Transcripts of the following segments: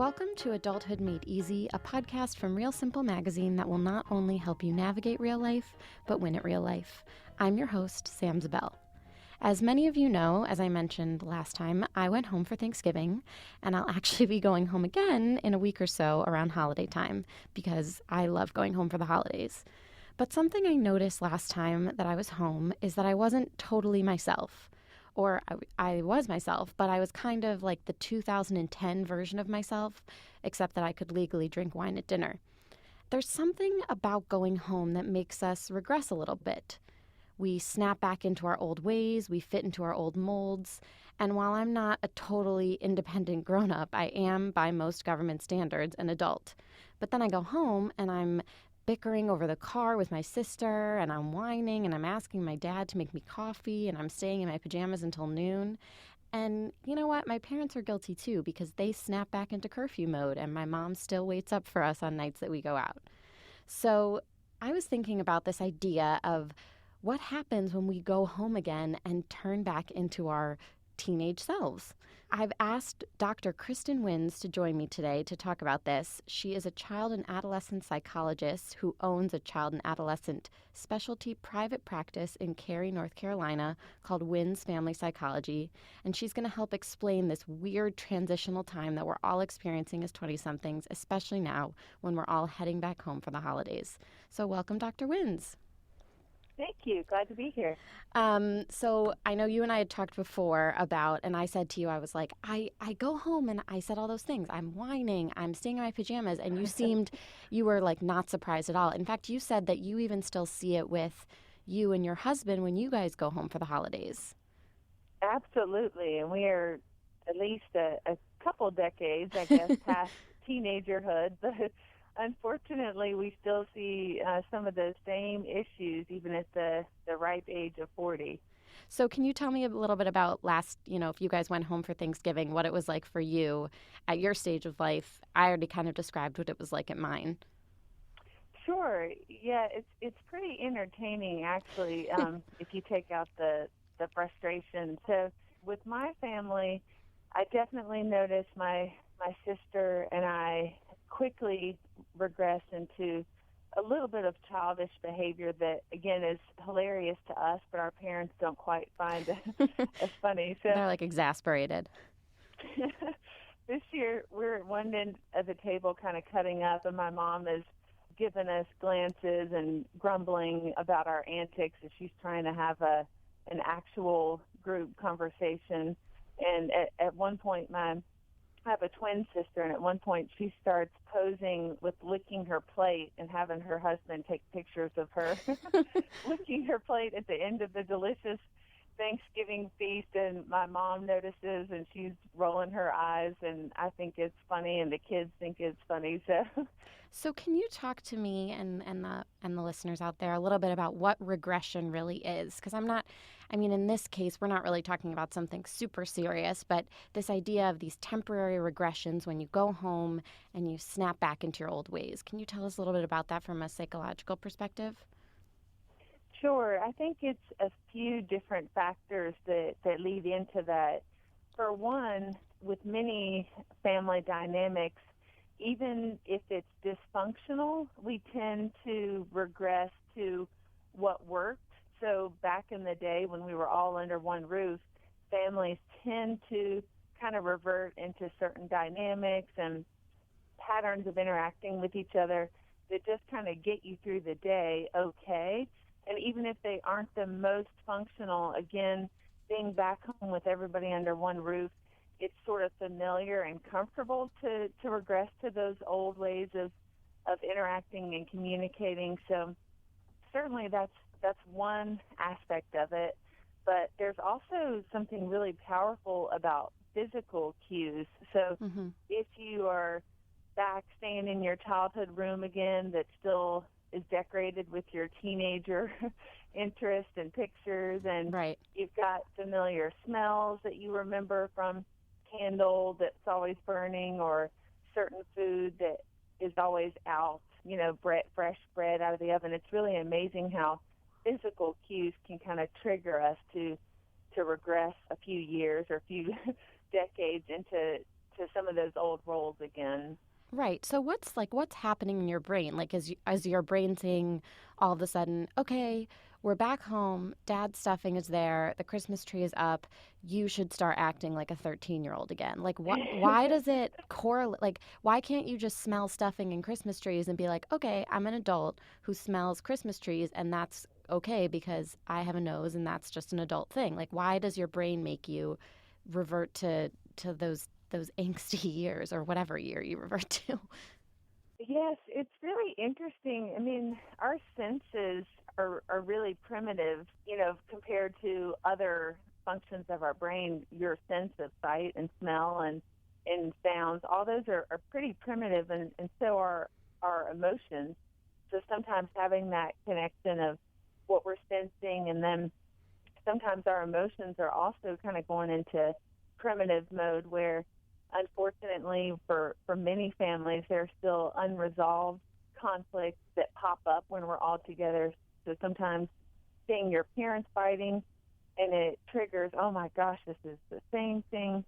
Welcome to Adulthood Made Easy, a podcast from Real Simple Magazine that will not only help you navigate real life, but win at real life. I'm your host, Sam Zabel. As many of you know, as I mentioned last time, I went home for Thanksgiving, and I'll actually be going home again in a week or so around holiday time, because I love going home for the holidays. But something I noticed last time that I was home is that I wasn't totally myself. Or I was myself, but I was kind of like the 2010 version of myself, except that I could legally drink wine at dinner. There's something about going home that makes us regress a little bit. We snap back into our old ways, we fit into our old molds, and while I'm not a totally independent grown-up, I am, by most government standards, an adult. But then I go home and I'm bickering over the car with my sister, and I'm whining, and I'm asking my dad to make me coffee, and I'm staying in my pajamas until noon. And you know what? My parents are guilty too, because they snap back into curfew mode, and my mom still waits up for us on nights that we go out. So I was thinking about this idea of what happens when we go home again and turn back into our teenage selves. I've asked Dr. Kristen Wynns to join me today to talk about this. She is a child and adolescent psychologist who owns a child and adolescent specialty private practice in Cary, North Carolina called Wynn's Family Psychology, and she's going to help explain this weird transitional time that we're all experiencing as 20-somethings, especially now when we're all heading back home for the holidays. So welcome, Dr. Wynns. Thank you. Glad to be here. So I know you and I had talked before about, and I said to you, I was like, I go home and I said all those things. I'm whining, I'm staying in my pajamas. And you were like not surprised at all. In fact, you said that you even still see it with you and your husband when you guys go home for the holidays. Absolutely. And we are at least a couple decades, I guess, past teenagerhood. But unfortunately, we still see some of those same issues even at the ripe age of 40. So can you tell me a little bit about if you guys went home for Thanksgiving, what it was like for you at your stage of life? I already kind of described what it was like at mine. Sure. Yeah, it's pretty entertaining, actually, if you take out the frustration. So with my family, I definitely noticed my sister and I quickly regress into a little bit of childish behavior that, again, is hilarious to us, but our parents don't quite find as funny. So they're like exasperated. This year, we're at one end of the table kind of cutting up, and my mom is giving us glances and grumbling about our antics as she's trying to have an actual group conversation. And at one point, I have a twin sister, and at one point she starts posing with licking her plate and having her husband take pictures of her licking her plate at the end of the delicious Thanksgiving feast, and my mom notices, and she's rolling her eyes, and I think it's funny, and the kids think it's funny. So can you talk to me and the listeners out there a little bit about what regression really is? Because in this case, we're not really talking about something super serious, but this idea of these temporary regressions when you go home and you snap back into your old ways. Can you tell us a little bit about that from a psychological perspective? Sure. I think it's a few different factors that lead into that. For one, with many family dynamics, even if it's dysfunctional, we tend to regress to what worked. So back in the day when we were all under one roof, families tend to kind of revert into certain dynamics and patterns of interacting with each other that just kind of get you through the day okay. And even if they aren't the most functional, again, being back home with everybody under one roof, it's sort of familiar and comfortable to regress to those old ways of interacting and communicating. So certainly that's one aspect of it. But there's also something really powerful about physical cues. So if you are back staying in your childhood room again that still is decorated with your teenager interest and pictures, and right. You've got familiar smells that you remember from candle that's always burning, or certain food that is always out, fresh bread out of the oven. It's really amazing how physical cues can kind of trigger us to regress a few years or a few decades into into some of those old roles again. Right. So what's happening in your brain? Like, is your brain saying all of a sudden, okay, we're back home, dad's stuffing is there, the Christmas tree is up, you should start acting like a 13-year-old again? Like, why does it correlate? Like, why can't you just smell stuffing and Christmas trees and be like, okay, I'm an adult who smells Christmas trees, and that's okay because I have a nose and that's just an adult thing? Like, why does your brain make you revert to those angsty years, or whatever year you revert to? Yes, it's really interesting. I mean, our senses are really primitive, compared to other functions of our brain. Your sense of sight and smell and sounds, all those are pretty primitive, and so are our emotions. So sometimes having that connection of what we're sensing, and then sometimes our emotions are also kind of going into primitive mode where, unfortunately, for many families, there's still unresolved conflicts that pop up when we're all together. So sometimes seeing your parents fighting, and it triggers, oh my gosh, this is the same thing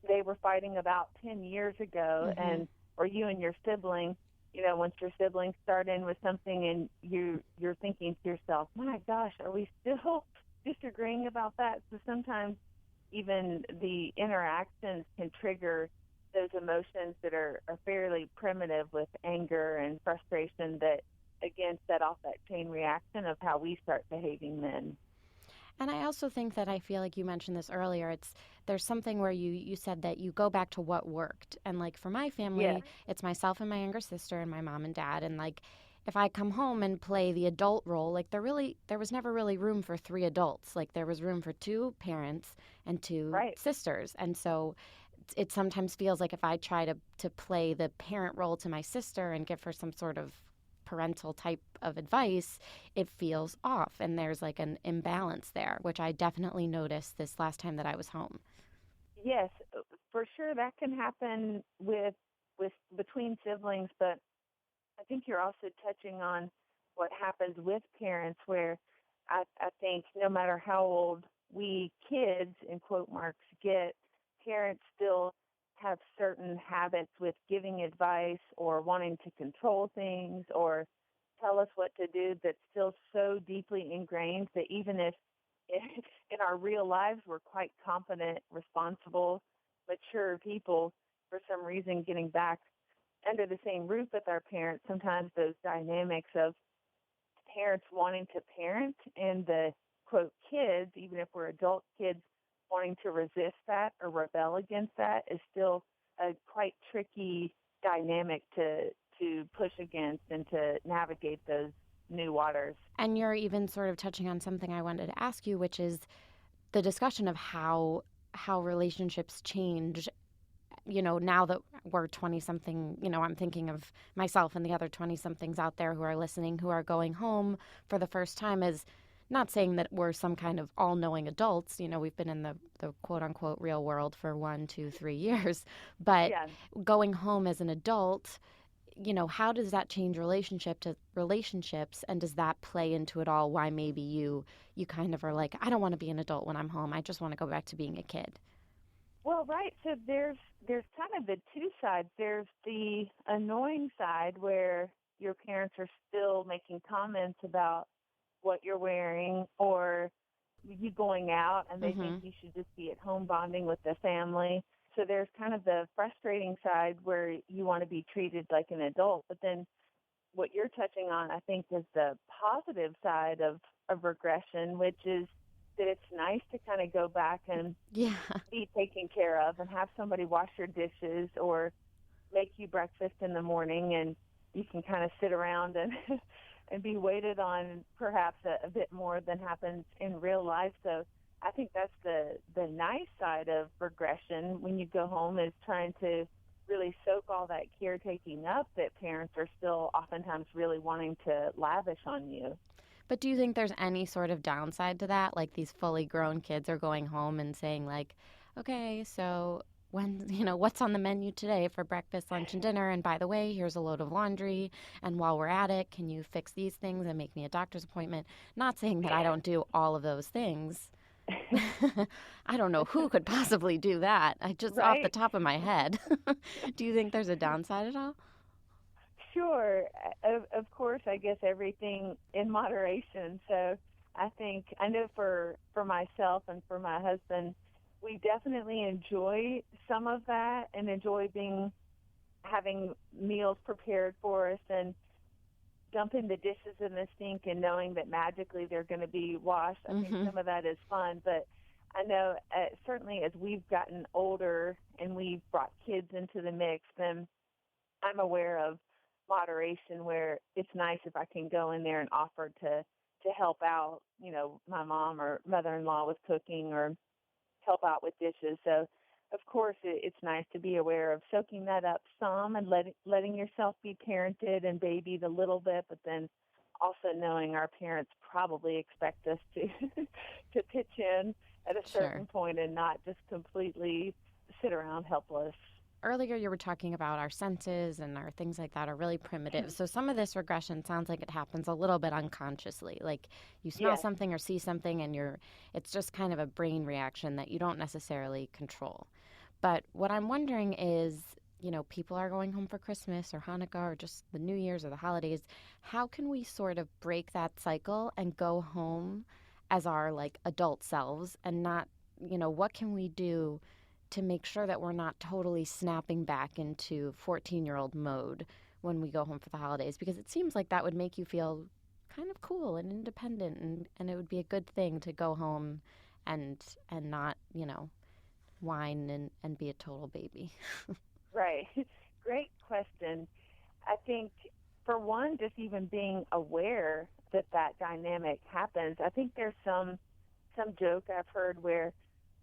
they were fighting about 10 years ago, Mm-hmm. or you and your sibling, once your siblings start in with something and you're thinking to yourself, my gosh, are we still disagreeing about that? So sometimes even the interactions can trigger those emotions that are fairly primitive, with anger and frustration, that, again, set off that chain reaction of how we start behaving then. And I also think that, I feel like you mentioned this earlier, there's something where you said that you go back to what worked. And like for my family, Yes. it's myself and my younger sister and my mom and dad. And like if I come home and play the adult role, like there was never really room for 3 adults. Like there was room for 2 parents and 2 Right. sisters. And so it sometimes feels like if I try to play the parent role to my sister and give her some sort of parental type of advice, it feels off, and there's like an imbalance there, which I definitely noticed this last time that I was home. Yes, for sure that can happen with between siblings, but I think you're also touching on what happens with parents, where I think no matter how old we kids, in quote marks, get, parents still have certain habits with giving advice or wanting to control things or tell us what to do, that's still so deeply ingrained that even if in our real lives we're quite competent, responsible, mature people, for some reason getting back under the same roof with our parents, sometimes those dynamics of parents wanting to parent and the, quote, kids, even if we're adult kids, wanting to resist that or rebel against that, is still a quite tricky dynamic to push against and to navigate those new waters. And you're even sort of touching on something I wanted to ask you, which is the discussion of how relationships change. Now that we're 20-something, I'm thinking of myself and the other 20-somethings out there who are listening, who are going home for the first time, as not saying that we're some kind of all-knowing adults. We've been in the quote-unquote real world for 1, 2, 3 years. But Yeah. going home as an adult, how does that change relationships, and does that play into it all? Why maybe you kind of are like, I don't want to be an adult when I'm home. I just want to go back to being a kid. Well, right. So there's kind of the two sides. There's the annoying side where your parents are still making comments about what you're wearing or you going out, and they think you should just be at home bonding with the family. So there's kind of the frustrating side where you want to be treated like an adult. But then what you're touching on, I think, is the positive side of regression, which is that it's nice to kind of go back and be taken care of and have somebody wash your dishes or make you breakfast in the morning, and you can kind of sit around and and be waited on perhaps a bit more than happens in real life. So I think that's the nice side of regression when you go home, is trying to really soak all that caretaking up that parents are still oftentimes really wanting to lavish on you. But do you think there's any sort of downside to that? Like these fully grown kids are going home and saying like, okay, so what's on the menu today for breakfast, lunch, and dinner? And by the way, here's a load of laundry. And while we're at it, can you fix these things and make me a doctor's appointment? Not saying that I don't do all of those things. I don't know who could possibly do that. I just off the Right? top of my head. Do you think there's a downside at all? Sure. Of course, I guess everything in moderation. So I know for myself and for my husband, we definitely enjoy some of that and enjoy having meals prepared for us and dumping the dishes in the sink and knowing that magically they're going to be washed. I think some of that is fun, but I know certainly as we've gotten older and we've brought kids into the mix, then I'm aware of moderation where it's nice if I can go in there and offer to help out, my mom or mother-in-law with cooking or help out with dishes. So of course it's nice to be aware of soaking that up some and letting yourself be parented and babied a little bit, but then also knowing our parents probably expect us to to pitch in at a certain point and not just completely sit around helpless. Earlier you were talking about our senses and our things like that are really primitive. So some of this regression sounds like it happens a little bit unconsciously. Like you smell something or see something and it's just kind of a brain reaction that you don't necessarily control. But what I'm wondering is, people are going home for Christmas or Hanukkah or just the New Year's or the holidays. How can we sort of break that cycle and go home as our like adult selves and not, what can we do to make sure that we're not totally snapping back into 14-year-old mode when we go home for the holidays? Because it seems like that would make you feel kind of cool and independent, and it would be a good thing to go home and not, whine and be a total baby. Right. Great question. I think, for one, just even being aware that dynamic happens. I think there's some joke I've heard where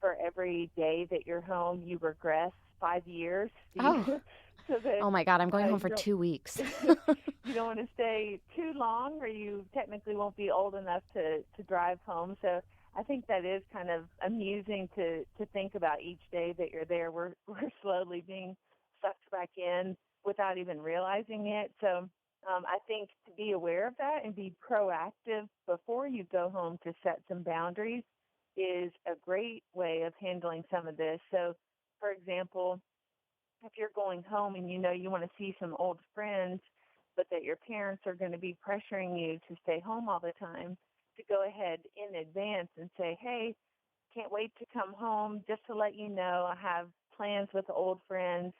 for every day that you're home, you regress 5 years. Oh. So that, oh my God, I'm going home for 2 weeks. You don't want to stay too long, or you technically won't be old enough to drive home. So I think that is kind of amusing to think about each day that you're there. We're slowly being sucked back in without even realizing it. So I think to be aware of that and be proactive before you go home to set some boundaries is a great way of handling some of this. So, for example, if you're going home and you want to see some old friends, but that your parents are going to be pressuring you to stay home all the time, to go ahead in advance and say, hey, can't wait to come home. Just to let you know, I have plans with old friends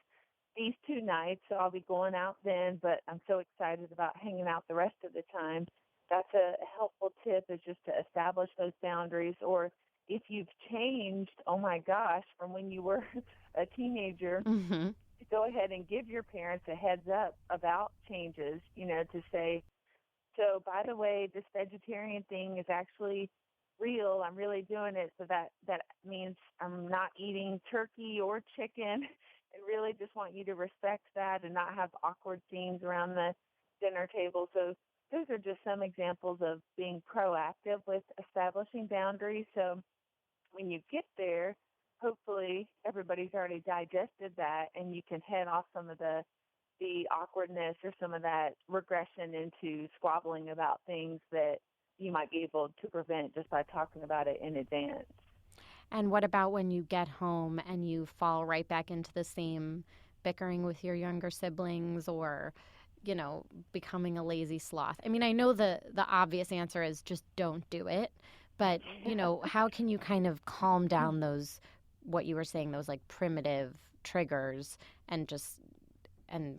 these 2 nights, so I'll be going out then, but I'm so excited about hanging out the rest of the time. That's a helpful tip, is just to establish those boundaries. Or if you've changed, oh my gosh, from when you were a teenager, to go ahead and give your parents a heads up about changes, to say, so by the way, this vegetarian thing is actually real. I'm really doing it. So that means I'm not eating turkey or chicken, and really just want you to respect that and not have awkward scenes around the dinner table. So those are just some examples of being proactive with establishing boundaries. So when you get there, hopefully everybody's already digested that, and you can head off some of the awkwardness or some of that regression into squabbling about things that you might be able to prevent just by talking about it in advance. And what about when you get home and you fall right back into the same bickering with your younger siblings, or, becoming a lazy sloth? I mean, I know the obvious answer is just don't do it. But, how can you kind of calm down those, what you were saying, those like primitive triggers and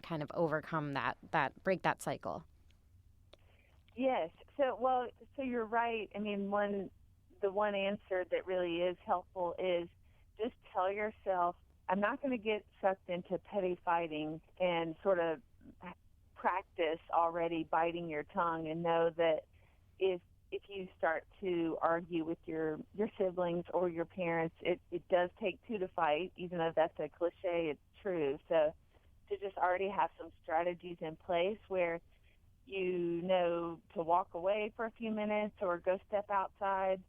kind of overcome that break that cycle? Yes. So you're right. I mean, the one answer that really is helpful is just tell yourself, I'm not going to get sucked into petty fighting, and sort of practice already biting your tongue, and know that if you start to argue with your siblings or your parents, it does take 2 to fight, even though that's a cliche, it's true. So to just already have some strategies in place where to walk away for a few minutes or go step outside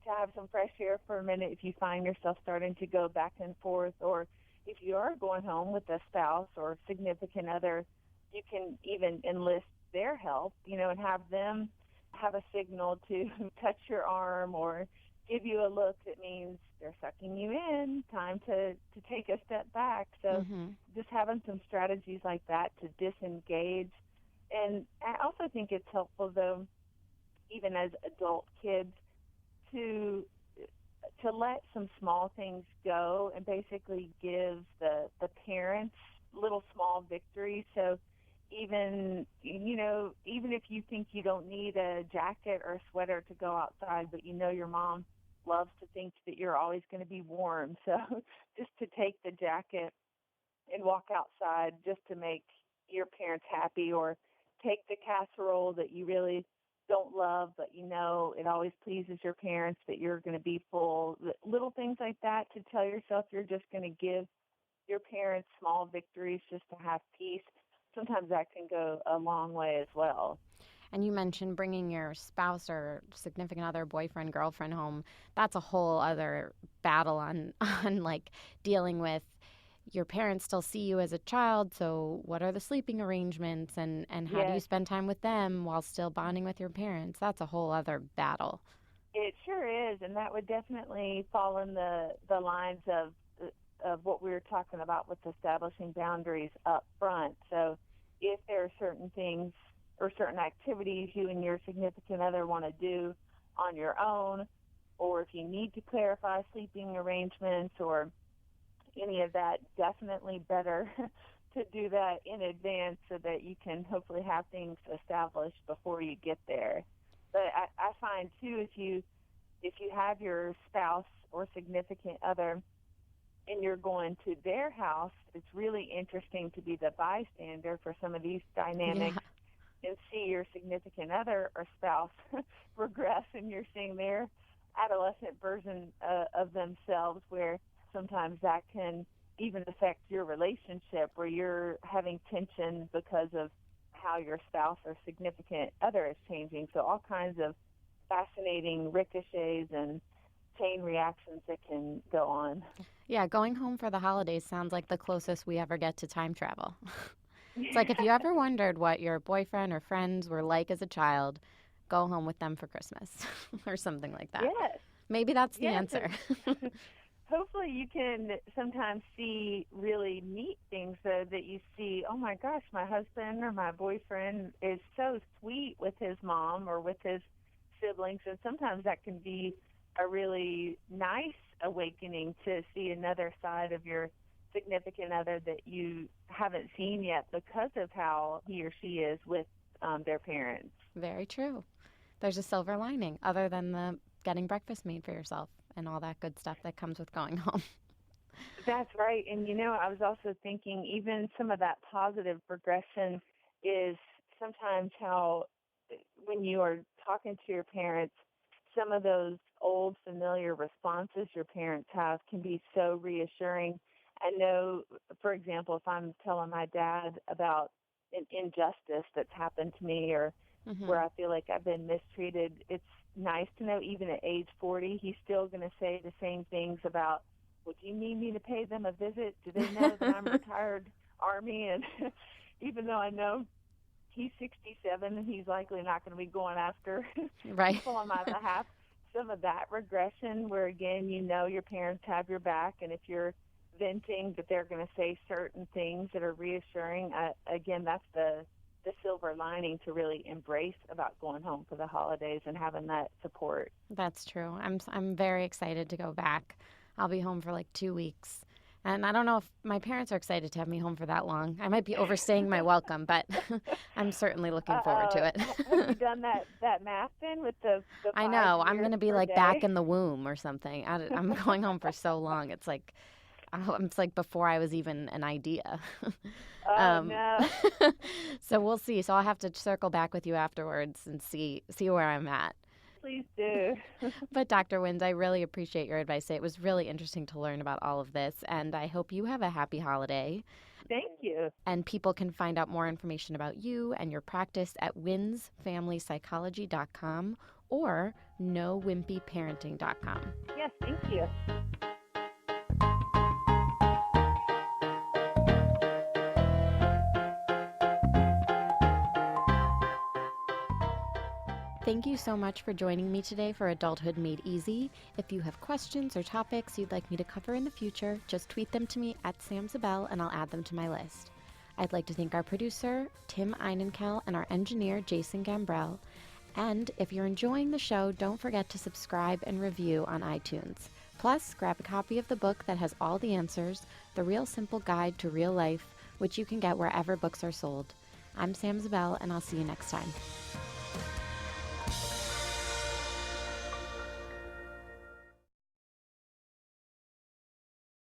to have some fresh air for a minute if you find yourself starting to go back and forth. Or if you are going home with a spouse or significant other, you can even enlist their help, and have them have a signal to touch your arm or give you a look that means they're sucking you in, time to take a step back. So just having some strategies like that to disengage. And I also think it's helpful, though, even as adult kids, to let some small things go and basically give the parents little small victories. So even if you think you don't need a jacket or a sweater to go outside, but your mom loves to think that you're always going to be warm. So just to take the jacket and walk outside just to make your parents happy, or take the casserole that you really don't love, but it always pleases your parents that you're going to be full. Little things like that, to tell yourself you're just going to give your parents small victories just to have peace. Sometimes that can go a long way as well. And you mentioned bringing your spouse or significant other, boyfriend, girlfriend home. That's a whole other battle on like dealing with your parents still see you as a child, so what are the sleeping arrangements, and how do you spend time with them while still bonding with your parents? That's a whole other battle. It sure is, and that would definitely fall in the lines of what we were talking about with establishing boundaries up front. So if there are certain things or certain activities you and your significant other want to do on your own, or if you need to clarify sleeping arrangements or any of that, definitely better to do that in advance so that you can hopefully have things established before you get there. But I find too, if you have your spouse or significant other and you're going to their house, it's really interesting to be the bystander for some of these dynamics and see your significant other or spouse regress, and you're seeing their adolescent version of themselves, where sometimes that can even affect your relationship, where you're having tension because of how your spouse or significant other is changing. So all kinds of fascinating ricochets and chain reactions that can go on. Yeah, going home for the holidays sounds like the closest we ever get to time travel. It's like if you ever wondered what your boyfriend or friends were like as a child, go home with them for Christmas or something like that. Yes. Maybe that's the answer. Hopefully you can sometimes see really neat things, though, that you see, oh my gosh, my husband or my boyfriend is so sweet with his mom or with his siblings, and sometimes that can be a really nice awakening to see another side of your significant other that you haven't seen yet because of how he or she is with their parents. Very true. There's a silver lining other than the getting breakfast made for yourself and all that good stuff that comes with going home. That's right. And, I was also thinking even some of that positive progression is sometimes how when you are talking to your parents, some of those old familiar responses your parents have can be so reassuring. I know, for example, if I'm telling my dad about an injustice that's happened to me or where I feel like I've been mistreated, it's nice to know even at age 40, he's still going to say the same things about, well, do you need me to pay them a visit? Do they know that I'm retired Army? And even though I know he's 67 and he's likely not going to be going after people on my behalf, some of that regression where, again, your parents have your back, and if you're venting that they're going to say certain things that are reassuring, again, that's the silver lining to really embrace about going home for the holidays and having that support. That's true. I'm very excited to go back. I'll be home for like 2 weeks. And I don't know if my parents are excited to have me home for that long. I might be overstaying my welcome, but I'm certainly looking forward to it. Have you done that math then with the I know. I'm going to be like back in the womb or something. I'm going home for so long. It's like before I was even an idea. No. So we'll see. So I'll have to circle back with you afterwards and see where I'm at. Please do. But Dr. Wynns, I really appreciate your advice. It was really interesting to learn about all of this, and I hope you have a happy holiday. Thank you. And people can find out more information about you and your practice at wynsfamilypsychology.com or wimpyparenting.com. Yes, thank you. Thank you so much for joining me today for Adulthood Made Easy. If you have questions or topics you'd like me to cover in the future, just tweet them to me at @samsabel and I'll add them to my list. I'd like to thank our producer, Tim Einenkel, and our engineer, Jason Gambrell. And if you're enjoying the show, don't forget to subscribe and review on iTunes. Plus, grab a copy of the book that has all the answers, The Real Simple Guide to Real Life, which you can get wherever books are sold. I'm Sam Zabel, and I'll see you next time.